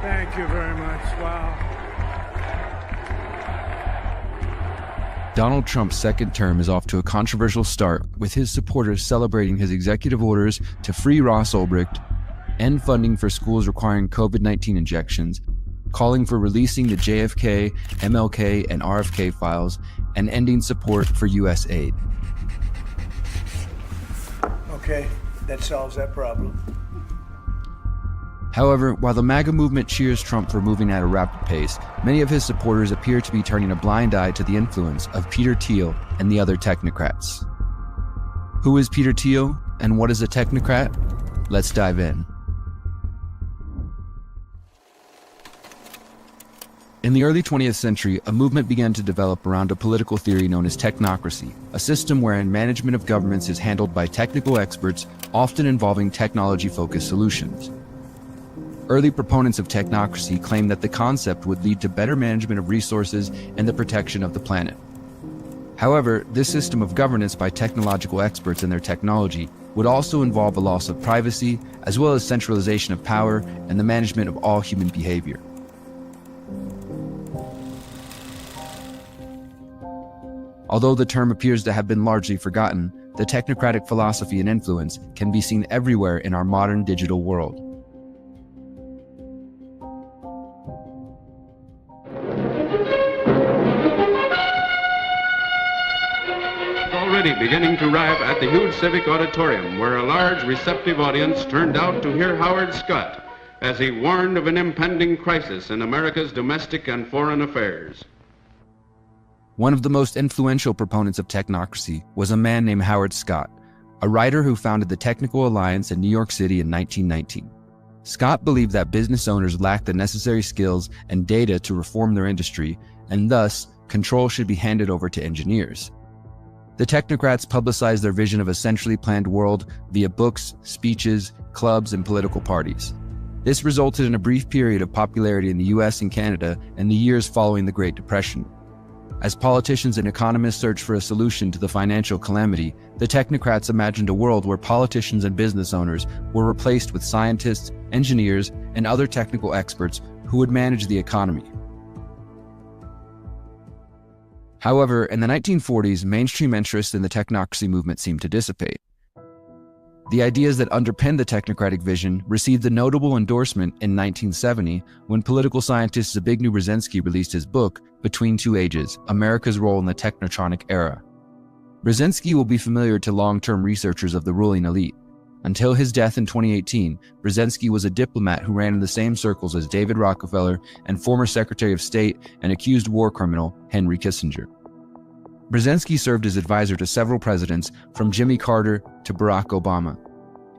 Thank you very much. Wow. Donald Trump's second term is off to a controversial start, with his supporters celebrating his executive orders to free Ross Ulbrich, end funding for schools requiring COVID-19 injections, calling for releasing the JFK, MLK, and RFK files, and ending support for USAID. Okay, that solves that problem. However, while the MAGA movement cheers Trump for moving at a rapid pace, many of his supporters appear to be turning a blind eye to the influence of Peter Thiel and the other technocrats. Who is Peter Thiel, and what is a technocrat? Let's dive in. In the early 20th century, a movement began to develop around a political theory known as technocracy, a system wherein management of governments is handled by technical experts, often involving technology-focused solutions. Early proponents of technocracy claimed that the concept would lead to better management of resources and the protection of the planet. However, this system of governance by technological experts and their technology would also involve a loss of privacy, as well as centralization of power and the management of all human behavior. Although the term appears to have been largely forgotten, the technocratic philosophy and influence can be seen everywhere in our modern digital world. Already beginning to arrive at the huge civic auditorium, where a large receptive audience turned out to hear Howard Scott as he warned of an impending crisis in America's domestic and foreign affairs. One of the most influential proponents of technocracy was a man named Howard Scott, a writer who founded the Technical Alliance in New York City in 1919. Scott believed that business owners lacked the necessary skills and data to reform their industry, and thus, control should be handed over to engineers. The Technocrats publicized their vision of a centrally planned world via books, speeches, clubs, and political parties. This resulted in a brief period of popularity in the US and Canada in the years following the Great Depression. As politicians and economists searched for a solution to the financial calamity, the Technocrats imagined a world where politicians and business owners were replaced with scientists, engineers, and other technical experts who would manage the economy. However, in the 1940s, mainstream interest in the technocracy movement seemed to dissipate. The ideas that underpinned the technocratic vision received a notable endorsement in 1970 when political scientist Zbigniew Brzezinski released his book, Between Two Ages: America's Role in the Technotronic Era. Brzezinski will be familiar to long-term researchers of the ruling elite. Until his death in 2018, Brzezinski was a diplomat who ran in the same circles as David Rockefeller and former Secretary of State and accused war criminal Henry Kissinger. Brzezinski served as advisor to several presidents, from Jimmy Carter to Barack Obama.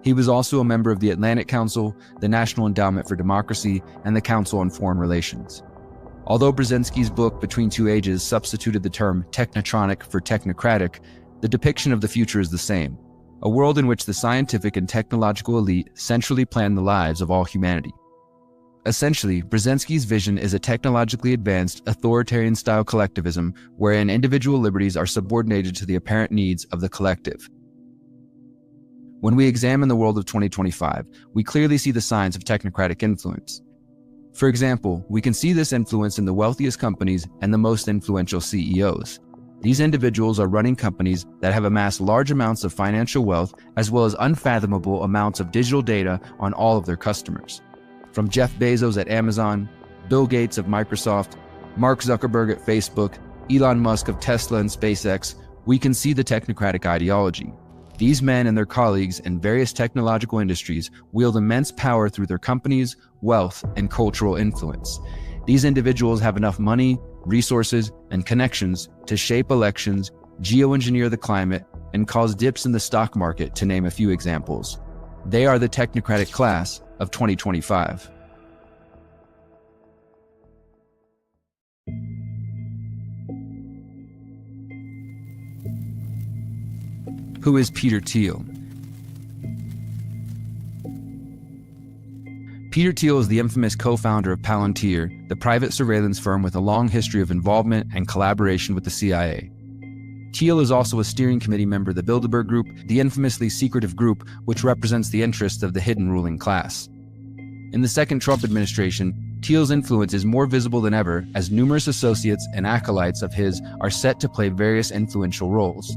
He was also a member of the Atlantic Council, the National Endowment for Democracy, and the Council on Foreign Relations. Although Brzezinski's book Between Two Ages substituted the term Technotronic for technocratic, the depiction of the future is the same: a world in which the scientific and technological elite centrally plan the lives of all humanity. Essentially, Brzezinski's vision is a technologically advanced, authoritarian-style collectivism wherein individual liberties are subordinated to the apparent needs of the collective. When we examine the world of 2025, we clearly see the signs of technocratic influence. For example, we can see this influence in the wealthiest companies and the most influential CEOs. These individuals are running companies that have amassed large amounts of financial wealth as well as unfathomable amounts of digital data on all of their customers. From Jeff Bezos at Amazon, Bill Gates of Microsoft, Mark Zuckerberg at Facebook, Elon Musk of Tesla and SpaceX, we can see the technocratic ideology. These men and their colleagues in various technological industries wield immense power through their companies, wealth, and cultural influence. These individuals have enough money, resources, and connections to shape elections, geoengineer the climate, and cause dips in the stock market, to name a few examples. They are the technocratic class of 2025. Who is Peter Thiel? Peter Thiel is the infamous co-founder of Palantir, the private surveillance firm with a long history of involvement and collaboration with the CIA. Thiel is also a steering committee member of the Bilderberg Group, the infamously secretive group which represents the interests of the hidden ruling class. In the second Trump administration, Thiel's influence is more visible than ever as numerous associates and acolytes of his are set to play various influential roles.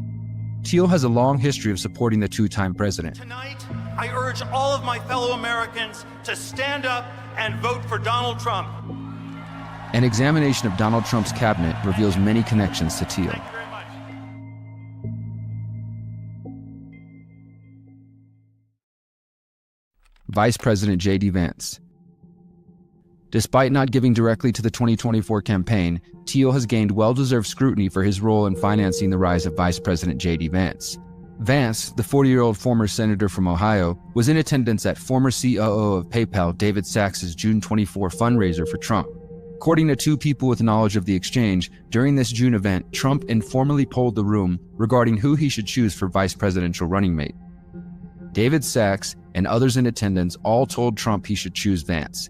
Thiel has a long history of supporting the two-time president. Tonight, I urge all of my fellow Americans to stand up and vote for Donald Trump. An examination of Donald Trump's cabinet reveals many connections to Thiel. Thank you very much. Vice President J.D. Vance. Despite not giving directly to the 2024 campaign, Thiel has gained well-deserved scrutiny for his role in financing the rise of Vice President J.D. Vance. Vance, the 40-year-old former senator from Ohio, was in attendance at former COO of PayPal David Sacks's June 24 fundraiser for Trump. According to two people with knowledge of the exchange, during this June event, Trump informally polled the room regarding who he should choose for vice presidential running mate. David Sacks and others in attendance all told Trump he should choose Vance.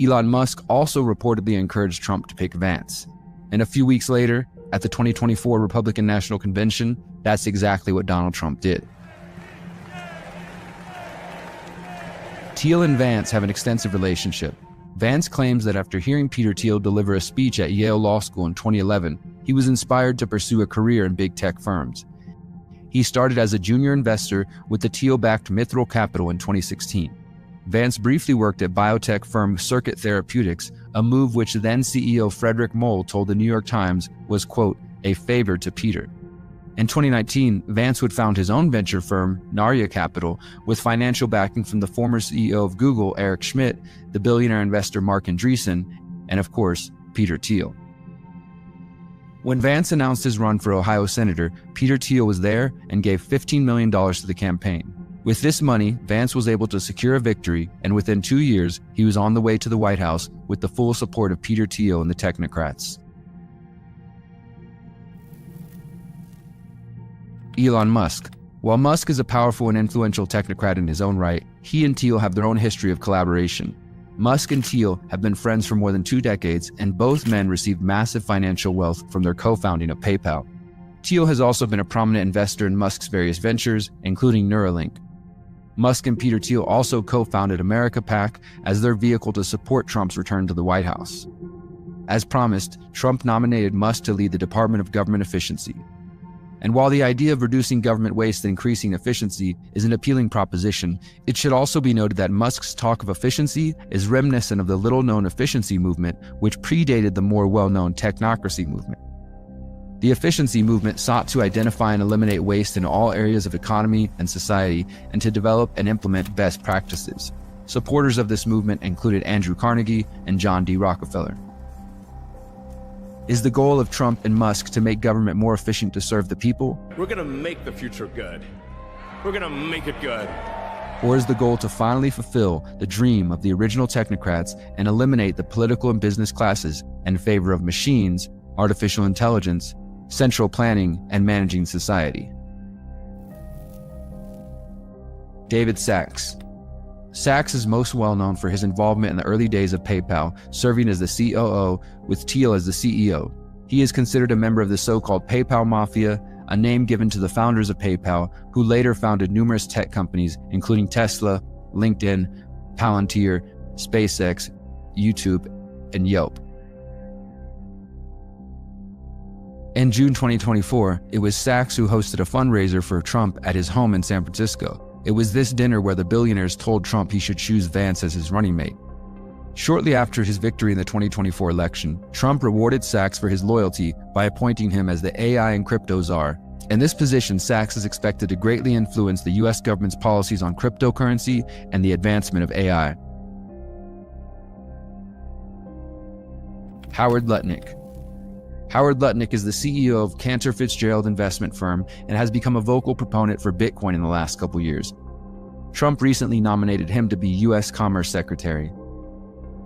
Elon Musk also reportedly encouraged Trump to pick Vance. And a few weeks later, at the 2024 Republican National Convention, that's exactly what Donald Trump did. Thiel and Vance have an extensive relationship. Vance claims that after hearing Peter Thiel deliver a speech at Yale Law School in 2011, he was inspired to pursue a career in big tech firms. He started as a junior investor with the Thiel-backed Mithril Capital in 2016. Vance briefly worked at biotech firm Circuit Therapeutics, a move which then CEO Frederick Moll told the New York Times was, quote, a favor to Peter. In 2019, Vance would found his own venture firm, Narya Capital, with financial backing from the former CEO of Google, Eric Schmidt, the billionaire investor Marc Andreessen, and of course, Peter Thiel. When Vance announced his run for Ohio Senator, Peter Thiel was there and gave $15 million to the campaign. With this money, Vance was able to secure a victory, and within 2 years, he was on the way to the White House with the full support of Peter Thiel and the Technocrats. Elon Musk. While Musk is a powerful and influential technocrat in his own right, he and Thiel have their own history of collaboration. Musk and Thiel have been friends for more than 2 decades, and both men received massive financial wealth from their co-founding of PayPal. Thiel has also been a prominent investor in Musk's various ventures, including Neuralink. Musk and Peter Thiel also co-founded America PAC as their vehicle to support Trump's return to the White House. As promised, Trump nominated Musk to lead the Department of Government Efficiency. And while the idea of reducing government waste and increasing efficiency is an appealing proposition, it should also be noted that Musk's talk of efficiency is reminiscent of the little-known efficiency movement, which predated the more well-known technocracy movement. The efficiency movement sought to identify and eliminate waste in all areas of economy and society and to develop and implement best practices. Supporters of this movement included Andrew Carnegie and John D. Rockefeller. Is the goal of Trump and Musk to make government more efficient to serve the people? We're gonna make the future good. We're gonna make it good. Or is the goal to finally fulfill the dream of the original technocrats and eliminate the political and business classes in favor of machines, artificial intelligence, central planning, and managing society? David Sacks. Sacks is most well known for his involvement in the early days of PayPal, serving as the COO with Thiel as the CEO. He is considered a member of the so-called PayPal Mafia, a name given to the founders of PayPal, who later founded numerous tech companies, including Tesla, LinkedIn, Palantir, SpaceX, YouTube, and Yelp. In June 2024, it was Sacks who hosted a fundraiser for Trump at his home in San Francisco. It was this dinner where the billionaires told Trump he should choose Vance as his running mate. Shortly after his victory in the 2024 election, Trump rewarded Sacks for his loyalty by appointing him as the AI and crypto czar. In this position, Sacks is expected to greatly influence the US government's policies on cryptocurrency and the advancement of AI. Howard Lutnick. Howard Lutnick is the CEO of Cantor Fitzgerald investment firm and has become a vocal proponent for Bitcoin in the last couple years. Trump recently nominated him to be U.S. Commerce Secretary.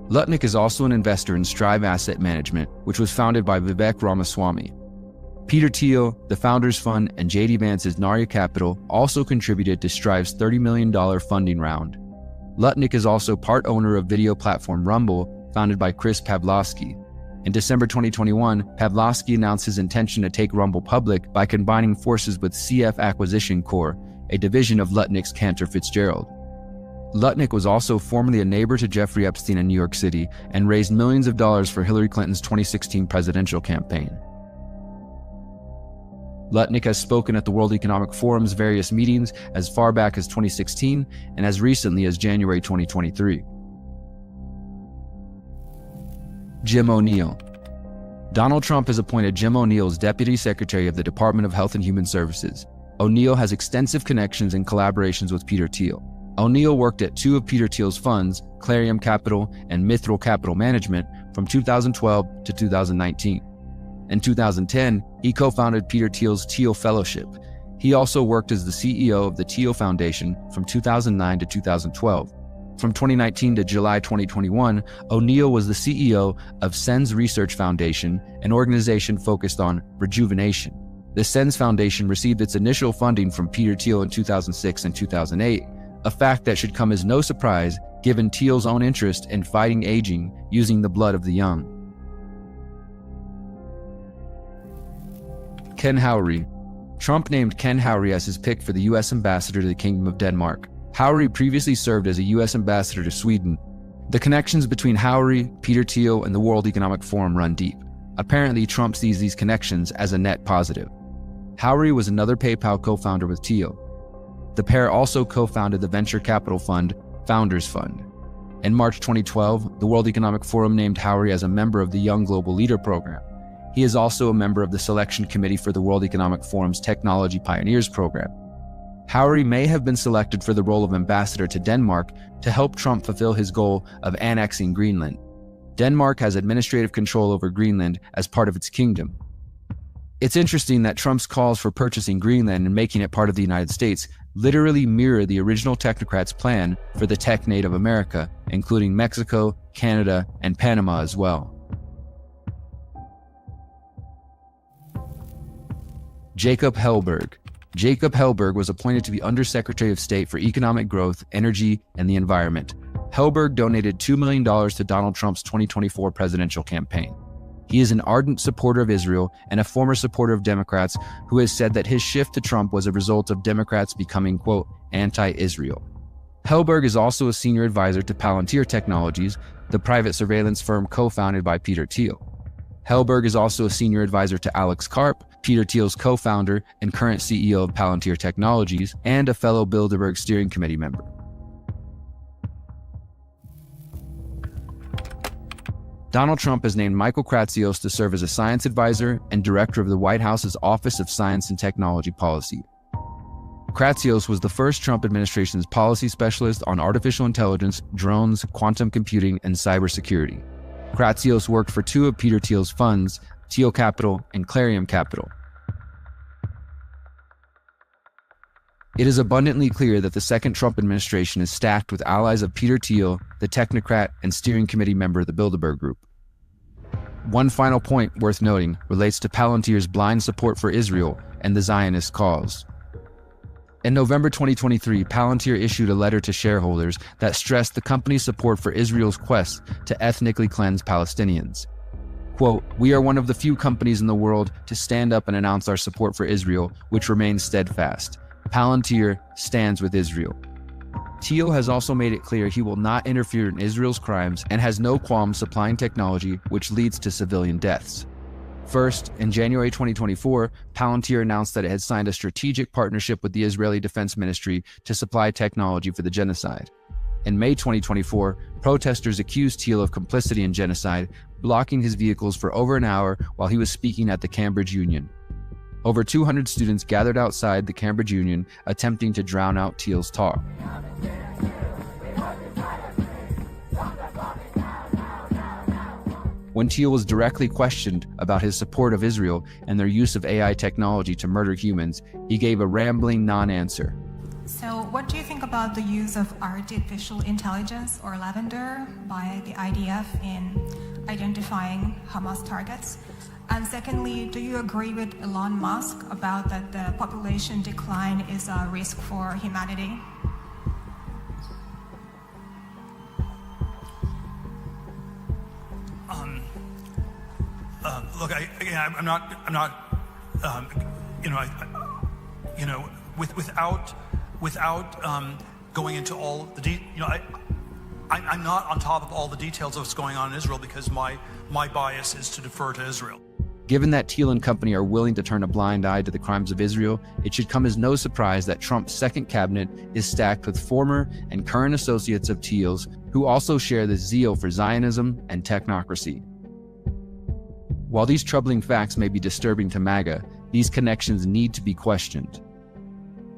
Lutnick is also an investor in Strive Asset Management, which was founded by Vivek Ramaswamy. Peter Thiel, the Founders Fund, and J.D. Vance's Narya Capital also contributed to Strive's $30 million funding round. Lutnick is also part owner of video platform Rumble, founded by Chris Pavlovski. In December 2021, Pavlovski announced his intention to take Rumble public by combining forces with CF Acquisition Corp., a division of Lutnick's Cantor Fitzgerald. Lutnick was also formerly a neighbor to Jeffrey Epstein in New York City and raised millions of dollars for Hillary Clinton's 2016 presidential campaign. Lutnick has spoken at the World Economic Forum's various meetings as far back as 2016 and as recently as January 2023. Jim O'Neill. Donald Trump has appointed Jim O'Neill as Deputy Secretary of the Department of Health and Human Services. O'Neill has extensive connections and collaborations with Peter Thiel. O'Neill worked at two of Peter Thiel's funds, Clarium Capital and Mithril Capital Management, from 2012 to 2019. In 2010, he co-founded Peter Thiel's Thiel Fellowship. He also worked as the CEO of the Thiel Foundation from 2009 to 2012. From 2019 to July 2021, O'Neill was the CEO of SENS Research Foundation, an organization focused on rejuvenation. The SENS Foundation received its initial funding from Peter Thiel in 2006 and 2008, a fact that should come as no surprise given Thiel's own interest in fighting aging using the blood of the young. Ken Howry. Trump named Ken Howry as his pick for the U.S. ambassador to the Kingdom of Denmark. Howry previously served as a U.S. ambassador to Sweden. The connections between Howry, Peter Thiel, and the World Economic Forum run deep. Apparently, Trump sees these connections as a net positive. Howry was another PayPal co-founder with Thiel. The pair also co-founded the venture capital fund, Founders Fund. In March 2012, the World Economic Forum named Howry as a member of the Young Global Leader program. He is also a member of the selection committee for the World Economic Forum's Technology Pioneers program. Howry may have been selected for the role of ambassador to Denmark to help Trump fulfill his goal of annexing Greenland. Denmark has administrative control over Greenland as part of its kingdom. It's interesting that Trump's calls for purchasing Greenland and making it part of the United States literally mirror the original Technocrats' plan for the tech Native America, including Mexico, Canada, and Panama as well. Jacob Helberg. Jacob Helberg was appointed to be Undersecretary of State for Economic Growth, Energy, and the Environment. Helberg donated $2 million to Donald Trump's 2024 presidential campaign. He is an ardent supporter of Israel and a former supporter of Democrats who has said that his shift to Trump was a result of Democrats becoming, quote, anti-Israel. Helberg is also a senior advisor to Palantir Technologies, the private surveillance firm co-founded by Peter Thiel. Helberg is also a senior advisor to Alex Karp, Peter Thiel's co-founder and current CEO of Palantir Technologies, and a fellow Bilderberg Steering Committee member. Donald Trump has named Michael Kratsios to serve as a science advisor and director of the White House's Office of Science and Technology Policy. Kratsios was the first Trump administration's policy specialist on artificial intelligence, drones, quantum computing, and cybersecurity. Kratsios worked for two of Peter Thiel's funds, Thiel Capital and Clarium Capital. It is abundantly clear that the second Trump administration is stacked with allies of Peter Thiel, the Technocrat and steering committee member of the Bilderberg Group. One final point worth noting relates to Palantir's blind support for Israel and the Zionist cause. In November 2023, Palantir issued a letter to shareholders that stressed the company's support for Israel's quest to ethnically cleanse Palestinians. Quote, "We are one of the few companies in the world to stand up and announce our support for Israel, which remains steadfast. Palantir stands with Israel." Thiel has also made it clear he will not interfere in Israel's crimes and has no qualms supplying technology which leads to civilian deaths. First, in January 2024, Palantir announced that it had signed a strategic partnership with the Israeli Defense Ministry to supply technology for the genocide. In May 2024, protesters accused Thiel of complicity in genocide, blocking his vehicles for over an hour while he was speaking at the Cambridge Union. Over 200 students gathered outside the Cambridge Union, attempting to drown out Thiel's talk. When Thiel was directly questioned about his support of Israel and their use of AI technology to murder humans, he gave a rambling non-answer. So what do you think about the use of artificial intelligence, or lavender, by the IDF in identifying Hamas targets? And secondly, do you agree with Elon Musk about that the population decline is a risk for humanity? Look, I'm not, without going into all the I'm not on top of all the details of what's going on in Israel because my bias is to defer to Israel. Given that Thiel and company are willing to turn a blind eye to the crimes of Israel, it should come as no surprise that Trump's second cabinet is stacked with former and current associates of Thiel's who also share this zeal for Zionism and technocracy. While these troubling facts may be disturbing to MAGA, these connections need to be questioned.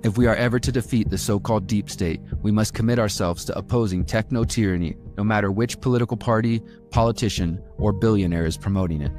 If we are ever to defeat the so-called deep state, we must commit ourselves to opposing techno-tyranny, no matter which political party, politician, or billionaire is promoting it.